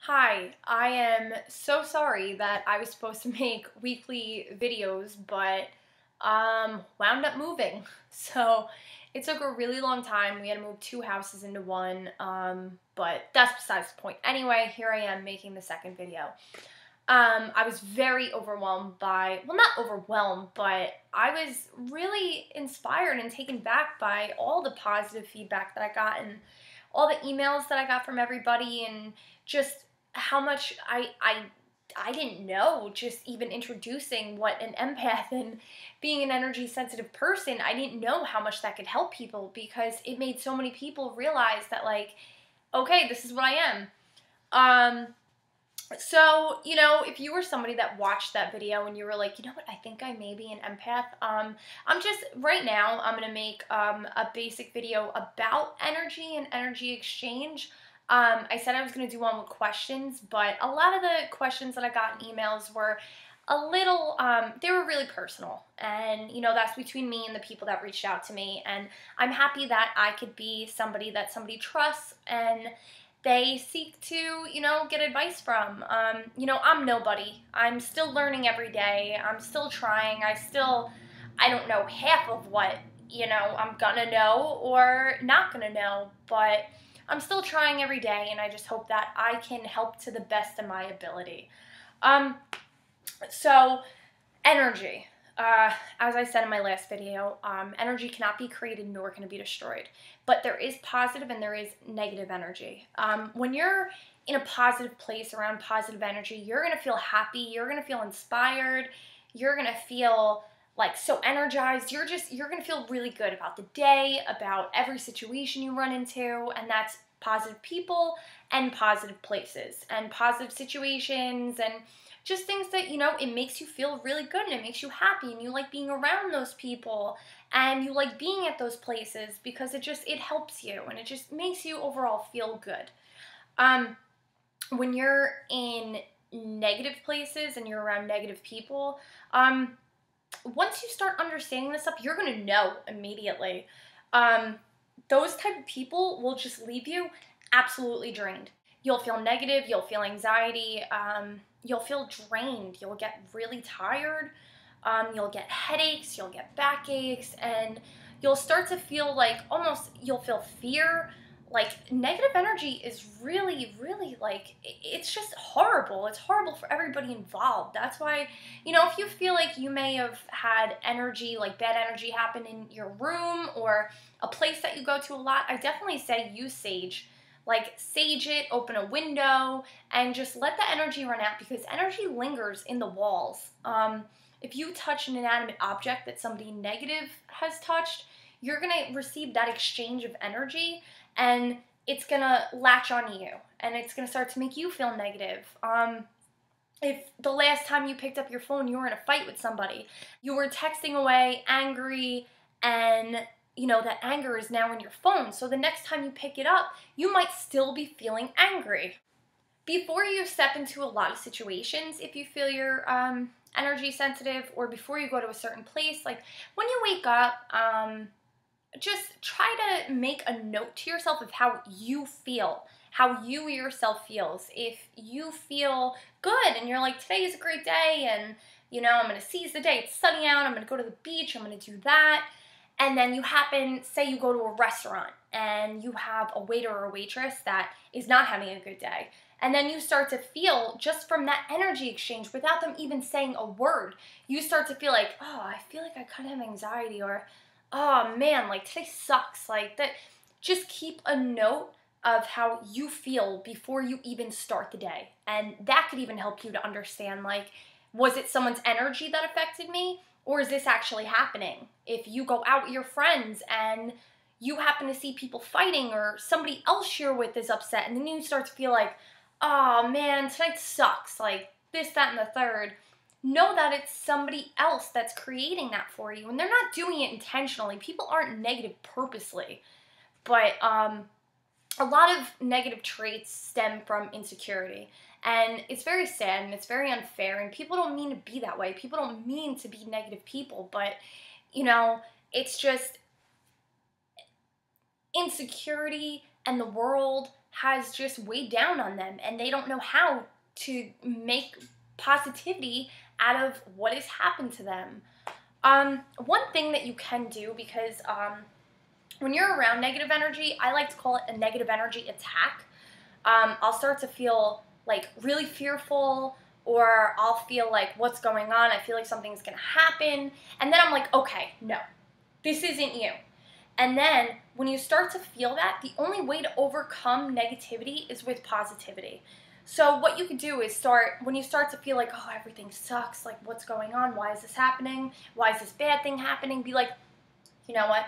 Hi, I am so sorry that I was supposed to make weekly videos, but wound up moving. So it took a really long time. We had to move two houses into one, but that's besides the point. Anyway, here I am making the second video. I was very overwhelmed by, well, not overwhelmed, but I was really inspired and taken back by all the positive feedback that I got and all the emails that I got from everybody, and just how much I didn't know, just even introducing what an empath and being an energy sensitive person, I didn't know how much that could help people, because it made so many people realize that, like, okay, this is what I am. So, if you were somebody that watched that video and you were like, you know what, I think I may be an empath, right now, I'm going to make a basic video about energy and energy exchange. I said I was going to do one with questions, but a lot of the questions that I got in emails were a little, they were really personal. And, that's between me and the people that reached out to me. And I'm happy that I could be somebody that somebody trusts and they seek to, get advice from. I'm nobody. I'm still learning every day. I'm still trying. I don't know half of what, I'm gonna know or not gonna know, but I'm still trying every day, and I just hope that I can help to the best of my ability. So, energy. As I said in my last video, energy cannot be created nor can it be destroyed. But there is positive and there is negative energy. When you're in a positive place around positive energy, you're going to feel happy, you're going to feel inspired, you're going to feel like so energized, you're going to feel really good about the day, about every situation you run into, and that's positive people and positive places and positive situations and just things that, it makes you feel really good and it makes you happy and you like being around those people and you like being at those places because it helps you and it just makes you overall feel good. When you're in negative places and you're around negative people, once you start understanding this stuff, you're going to know immediately. Those type of people will just leave you absolutely drained. You'll feel negative, you'll feel anxiety, you'll feel drained, you'll get really tired, you'll get headaches, you'll get backaches, and you'll start to feel like you'll feel fear. Like, negative energy is really, really, like, it's just horrible. It's horrible for everybody involved. That's why, if you feel like you may have had energy, like bad energy happen in your room or a place that you go to a lot, I definitely say use sage. Like, sage it, open a window, and just let the energy run out, because energy lingers in the walls. If you touch an inanimate object that somebody negative has touched, you're going to receive that exchange of energy, and it's going to latch onto you, and it's going to start to make you feel negative. If the last time you picked up your phone, you were in a fight with somebody, you were texting away, angry, and that anger is now in your phone. So the next time you pick it up, you might still be feeling angry. Before you step into a lot of situations, if you feel you're energy sensitive, or before you go to a certain place, like when you wake up, just try to make a note to yourself of how you feel, how you yourself feels. If you feel good and you're like, today is a great day and, I'm going to seize the day, it's sunny out, I'm going to go to the beach, I'm going to do that. And then you say you go to a restaurant and you have a waiter or a waitress that is not having a good day. And then you start to feel, just from that energy exchange, without them even saying a word, you start to feel like, oh, I feel like I kind of have anxiety, or, oh man, like today sucks. Like that. Just keep a note of how you feel before you even start the day. And that could even help you to understand, like, was it someone's energy that affected me? Or is this actually happening? If you go out with your friends and you happen to see people fighting, or somebody else you're with is upset, and then you start to feel like, oh man, tonight sucks, like this, that, and the third, know that it's somebody else that's creating that for you, and they're not doing it intentionally. People aren't negative purposely, but a lot of negative traits stem from insecurity. And it's very sad and it's very unfair, and people don't mean to be that way. People don't mean to be negative people, but, it's just insecurity and the world has just weighed down on them, and they don't know how to make positivity out of what has happened to them. One thing that you can do, because when you're around negative energy, I like to call it a negative energy attack. I'll start to feel like really fearful, or I'll feel like, what's going on? I feel like something's gonna happen. And then I'm like, okay, no, this isn't you. And then when you start to feel that, the only way to overcome negativity is with positivity. So what you can do is when you start to feel like, oh, everything sucks, like what's going on? Why is this happening? Why is this bad thing happening? Be like, you know what?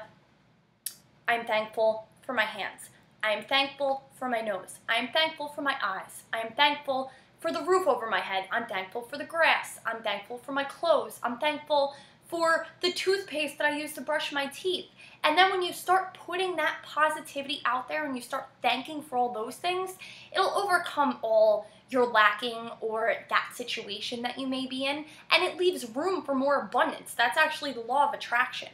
I'm thankful for my hands. I am thankful for my nose. I am thankful for my eyes. I am thankful for the roof over my head. I'm thankful for the grass. I'm thankful for my clothes. I'm thankful for the toothpaste that I use to brush my teeth. And then when you start putting that positivity out there and you start thanking for all those things, it'll overcome all your lacking or that situation that you may be in, and it leaves room for more abundance. That's actually the law of attraction.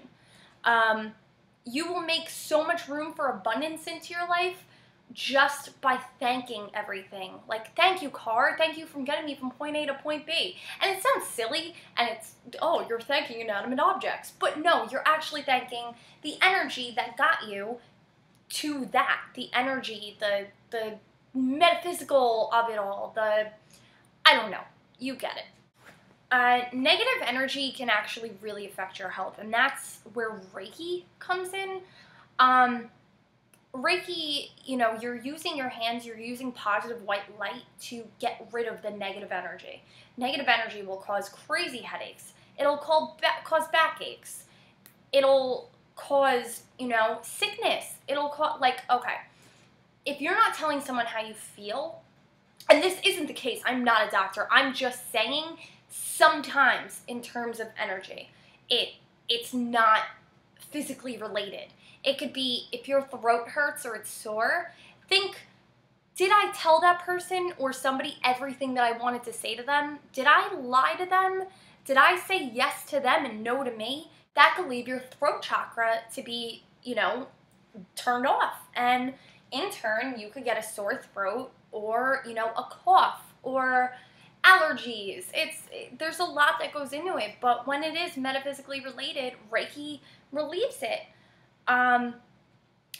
You will make so much room for abundance into your life just by thanking everything. Like, thank you, car. Thank you for getting me from point A to point B. And it sounds silly, and it's, oh, you're thanking inanimate objects. But no, you're actually thanking the energy that got you to that. The energy, the metaphysical of it all, I don't know. You get it. Negative energy can actually really affect your health, and that's where Reiki comes in. Reiki, you're using your hands, you're using positive white light to get rid of the negative energy. Negative energy will cause crazy headaches. It'll cause backaches. It'll cause, sickness. It'll cause, okay, if you're not telling someone how you feel, and this isn't the case, I'm not a doctor, I'm just saying sometimes in terms of energy, it's not physically related. It could be if your throat hurts or it's sore, think, did I tell that person or somebody everything that I wanted to say to them? Did I lie to them? Did I say yes to them and no to me? That could leave your throat chakra to be, turned off. And in turn, you could get a sore throat or, a cough or allergies. There's a lot that goes into it, but when it is metaphysically related, Reiki relieves it.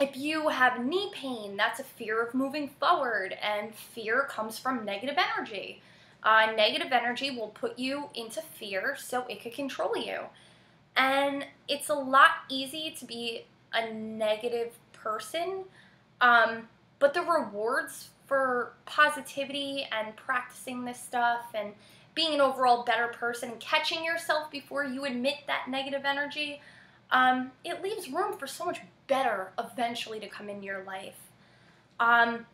If you have knee pain, that's a fear of moving forward, and fear comes from negative energy. Negative energy will put you into fear so it could control you. And it's a lot easy to be a negative person, but the rewards for positivity and practicing this stuff and being an overall better person, catching yourself before you admit that negative energy, it leaves room for so much better eventually to come into your life.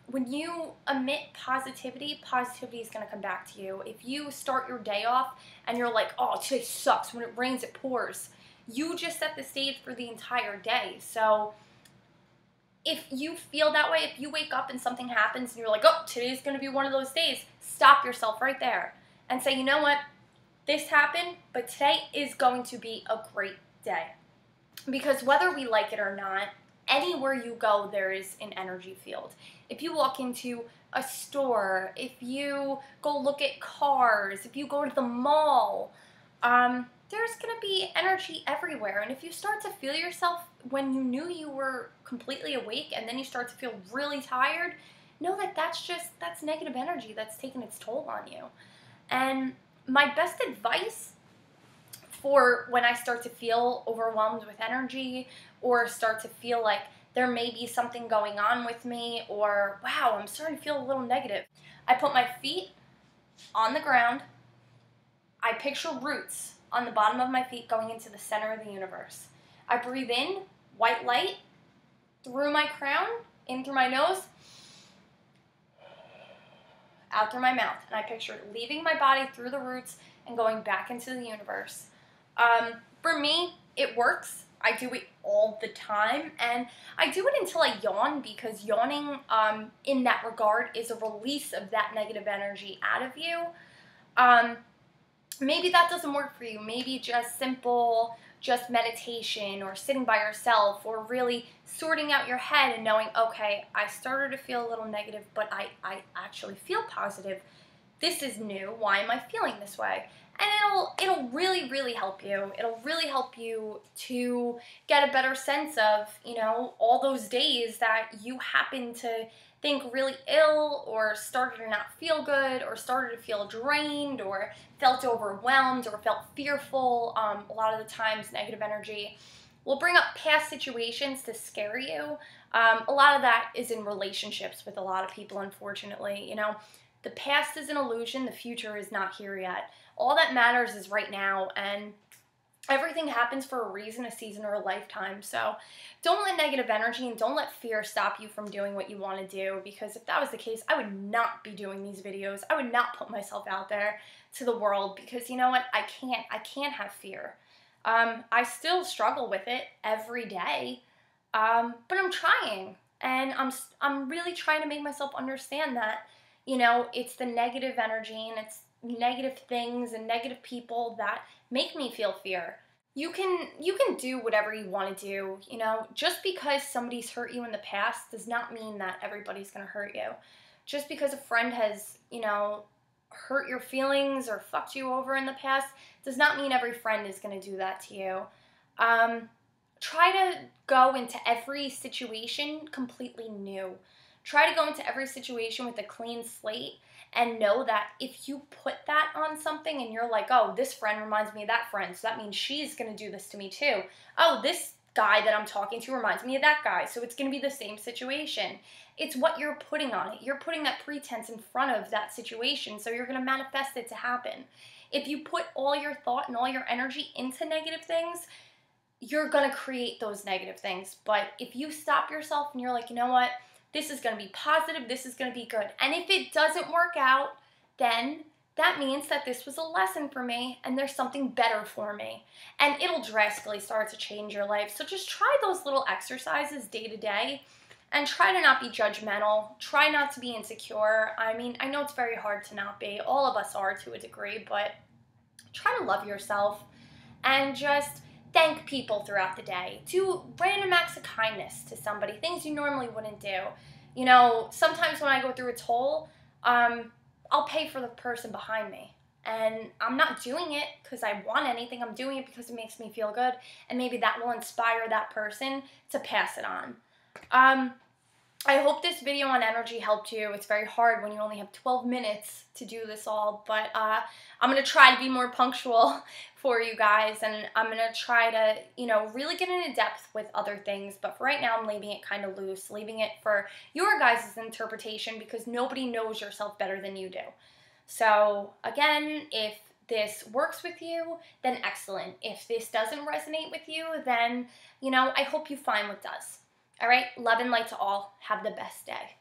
When you emit positivity, positivity is going to come back to you. If you start your day off and you're like, oh, today sucks, when it rains it pours, you just set the stage for the entire day. So if you feel that way, if you wake up and something happens and you're like, oh, today's going to be one of those days, stop yourself right there and say, you know what, this happened, but today is going to be a great day. Because whether we like it or not, anywhere you go, there is an energy field. If you walk into a store, if you go look at cars, if you go to the mall, there's going to be energy everywhere. And if you start to feel yourself when you knew you were completely awake and then you start to feel really tired, know that that's negative energy that's taking its toll on you. And my best advice for when I start to feel overwhelmed with energy or start to feel like there may be something going on with me, or wow, I'm starting to feel a little negative, I put my feet on the ground. I picture roots on the bottom of my feet going into the center of the universe. I breathe in white light through my crown, in through my nose, out through my mouth. And I picture leaving my body through the roots and going back into the universe. For me, it works. I do it all the time, and I do it until I yawn, because yawning in that regard is a release of that negative energy out of you. Maybe that doesn't work for you. Maybe just simple just meditation or sitting by yourself or really sorting out your head and knowing, okay, I started to feel a little negative, but I actually feel positive. This is new. Why am I feeling this way? And it'll really, really help you. It'll really help you to get a better sense of, you know, all those days that you happen to think really ill or started to not feel good or started to feel drained or felt overwhelmed or felt fearful. A lot of the times negative energy will bring up past situations to scare you. A lot of that is in relationships with a lot of people, unfortunately. You know, the past is an illusion. The future is not here yet. All that matters is right now, and everything happens for a reason, a season, or a lifetime. So don't let negative energy and don't let fear stop you from doing what you want to do, because if that was the case, I would not be doing these videos. I would not put myself out there to the world, because you know what? I can't have fear. I still struggle with it every day, but I'm trying, and I'm really trying to make myself understand that, you know, it's the negative energy and it's negative things and negative people that make me feel fear. You can do whatever you want to do, you know. Just because somebody's hurt you in the past does not mean that everybody's going to hurt you. Just because a friend has, you know, hurt your feelings or fucked you over in the past does not mean every friend is going to do that to you. Try to go into every situation completely new. Try to go into every situation with a clean slate and know that if you put that on something and you're like, oh, this friend reminds me of that friend, so that means she's going to do this to me too. Oh, this guy that I'm talking to reminds me of that guy, so it's going to be the same situation. It's what you're putting on it. You're putting that pretense in front of that situation, so you're going to manifest it to happen. If you put all your thought and all your energy into negative things, you're going to create those negative things. But if you stop yourself and you're like, you know what? This is going to be positive, this is going to be good. And if it doesn't work out, then that means that this was a lesson for me and there's something better for me. And it'll drastically start to change your life. So just try those little exercises day to day and try to not be judgmental. Try not to be insecure. I mean, I know it's very hard to not be. All of us are to a degree, but try to love yourself and just thank people throughout the day. Do random acts of kindness to somebody, things you normally wouldn't do. You know, sometimes when I go through a toll, I'll pay for the person behind me. And I'm not doing it because I want anything. I'm doing it because it makes me feel good. And maybe that will inspire that person to pass it on. I hope this video on energy helped you. It's very hard when you only have 12 minutes to do this all, but I'm going to try to be more punctual for you guys, and I'm going to try to, you know, really get into depth with other things, but for right now I'm leaving it kind of loose, leaving it for your guys' interpretation, because nobody knows yourself better than you do. So again, if this works with you, then excellent. If this doesn't resonate with you, then, you know, I hope you find what does. All right, love and light to all. Have the best day.